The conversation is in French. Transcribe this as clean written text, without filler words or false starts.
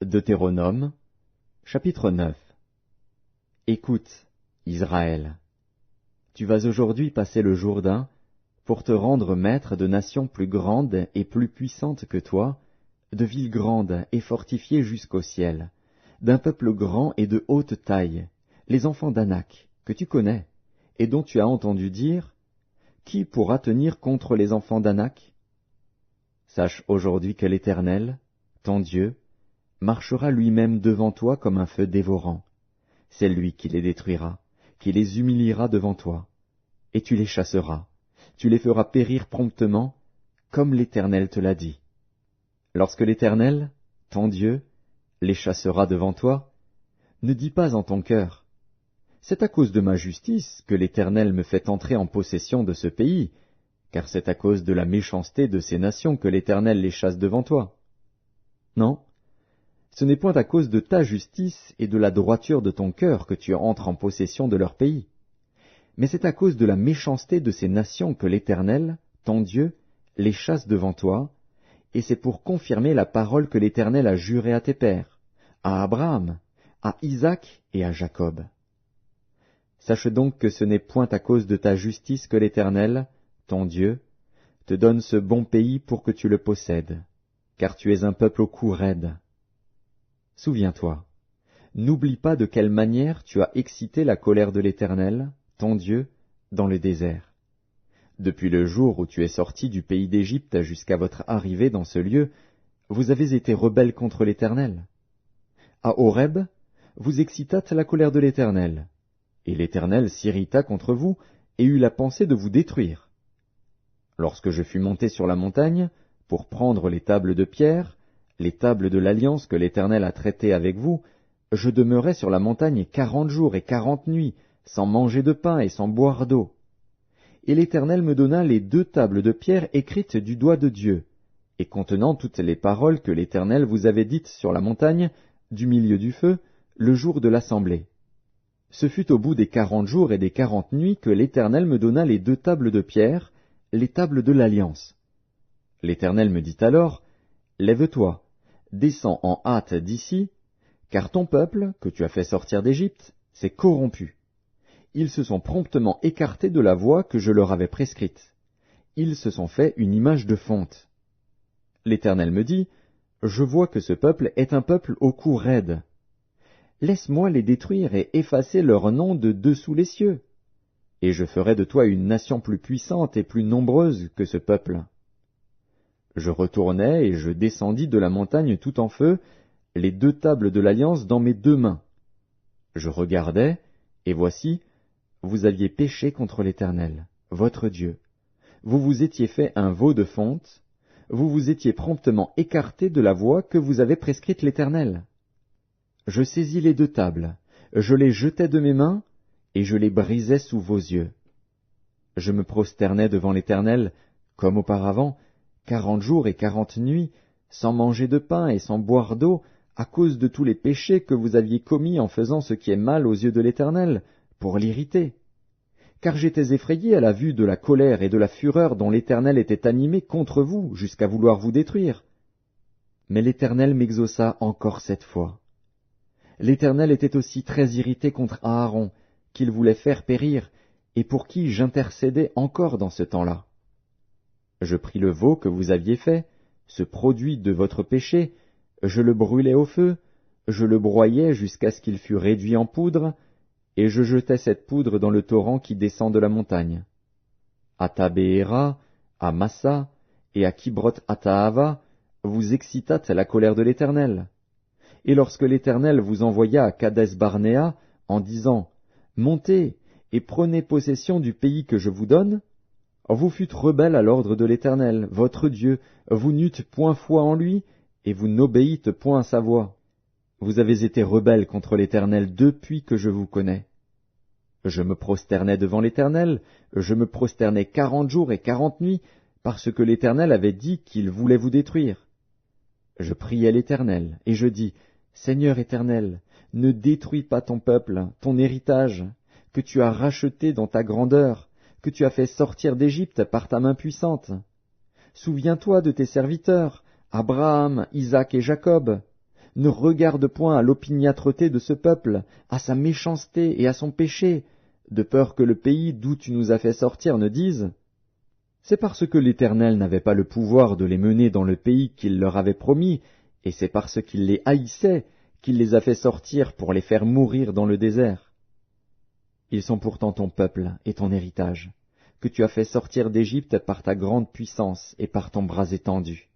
Deutéronome, chapitre 9. Écoute, Israël, tu vas aujourd'hui passer le Jourdain pour te rendre maître de nations plus grandes et plus puissantes que toi, de villes grandes et fortifiées jusqu'au ciel, d'un peuple grand et de haute taille, les enfants d'Anak, que tu connais, et dont tu as entendu dire, qui pourra tenir contre les enfants d'Anak? Sache aujourd'hui que l'Éternel, ton Dieu, marchera lui-même devant toi comme un feu dévorant. C'est lui qui les détruira, qui les humiliera devant toi. Et tu les chasseras, tu les feras périr promptement, comme l'Éternel te l'a dit. Lorsque l'Éternel, ton Dieu, les chassera devant toi, ne dis pas en ton cœur, c'est à cause de ma justice que l'Éternel me fait entrer en possession de ce pays, car c'est à cause de la méchanceté de ces nations que l'Éternel les chasse devant toi. Non, ce n'est point à cause de ta justice et de la droiture de ton cœur que tu entres en possession de leur pays, mais c'est à cause de la méchanceté de ces nations que l'Éternel, ton Dieu, les chasse devant toi, et c'est pour confirmer la parole que l'Éternel a jurée à tes pères, à Abraham, à Isaac et à Jacob. Sache donc que ce n'est point à cause de ta justice que l'Éternel, ton Dieu, te donne ce bon pays pour que tu le possèdes, car tu es un peuple au cou raide. Souviens-toi, n'oublie pas de quelle manière tu as excité la colère de l'Éternel, ton Dieu, dans le désert. Depuis le jour où tu es sorti du pays d'Égypte jusqu'à votre arrivée dans ce lieu, vous avez été rebelles contre l'Éternel. À Horeb, vous excitâtes la colère de l'Éternel, et l'Éternel s'irrita contre vous et eut la pensée de vous détruire. Lorsque je fus monté sur la montagne, pour prendre les tables de pierre, les tables de l'alliance que l'Éternel a traitées avec vous, je demeurai sur la montagne 40 jours et 40 nuits, sans manger de pain et sans boire d'eau. Et l'Éternel me donna les 2 tables de pierre écrites du doigt de Dieu, et contenant toutes les paroles que l'Éternel vous avait dites sur la montagne, du milieu du feu, le jour de l'assemblée. Ce fut au bout des 40 jours et des 40 nuits que l'Éternel me donna les 2 tables de pierre, les tables de l'alliance. L'Éternel me dit alors, « Lève-toi, descends en hâte d'ici, car ton peuple, que tu as fait sortir d'Égypte, s'est corrompu. Ils se sont promptement écartés de la voie que je leur avais prescrite. Ils se sont fait une image de fonte. » L'Éternel me dit, « Je vois que ce peuple est un peuple au cou raide. Laisse-moi les détruire et effacer leur nom de dessous les cieux, et je ferai de toi une nation plus puissante et plus nombreuse que ce peuple. » Je retournai et je descendis de la montagne tout en feu, les 2 tables de l'alliance dans mes 2 mains. Je regardai, et voici, vous aviez péché contre l'Éternel, votre Dieu. Vous vous étiez fait un veau de fonte, vous vous étiez promptement écarté de la voie que vous avait prescrite l'Éternel. Je saisis les 2 tables, je les jetai de mes mains, et je les brisai sous vos yeux. Je me prosternai devant l'Éternel, comme auparavant, 40 jours et 40 nuits, sans manger de pain et sans boire d'eau, à cause de tous les péchés que vous aviez commis en faisant ce qui est mal aux yeux de l'Éternel, pour l'irriter. Car j'étais effrayé à la vue de la colère et de la fureur dont l'Éternel était animé contre vous, jusqu'à vouloir vous détruire. Mais l'Éternel m'exauça encore cette fois. L'Éternel était aussi très irrité contre Aaron, qu'il voulait faire périr, et pour qui j'intercédais encore dans ce temps-là. Je pris le veau que vous aviez fait, ce produit de votre péché, je le brûlai au feu, je le broyai jusqu'à ce qu'il fût réduit en poudre, et je jetai cette poudre dans le torrent qui descend de la montagne. À Tabéhéra, à Massa et à Kibroth-Hattaava, vous excitâtes la colère de l'Éternel. Et lorsque l'Éternel vous envoya à Kadès-Barnéa, en disant, « Montez et prenez possession du pays que je vous donne », vous fûtes rebelles à l'ordre de l'Éternel, votre Dieu, vous n'eûtes point foi en lui, et vous n'obéîtes point à sa voix. Vous avez été rebelles contre l'Éternel depuis que je vous connais. Je me prosternai devant l'Éternel, je me prosternai 40 jours et 40 nuits, parce que l'Éternel avait dit qu'il voulait vous détruire. Je priai l'Éternel, et je dis, « Seigneur Éternel, ne détruis pas ton peuple, ton héritage, que tu as racheté dans ta grandeur, que tu as fait sortir d'Égypte par ta main puissante. Souviens-toi de tes serviteurs, Abraham, Isaac et Jacob. ne regarde point à l'opiniâtreté de ce peuple, à sa méchanceté et à son péché, de peur que le pays d'où tu nous as fait sortir ne dise: c'est parce que l'Éternel n'avait pas le pouvoir de les mener dans le pays qu'il leur avait promis, et c'est parce qu'il les haïssait qu'il les a fait sortir pour les faire mourir dans le désert. Ils sont pourtant ton peuple et ton héritage, que tu as fait sortir d'Égypte par ta grande puissance et par ton bras étendu.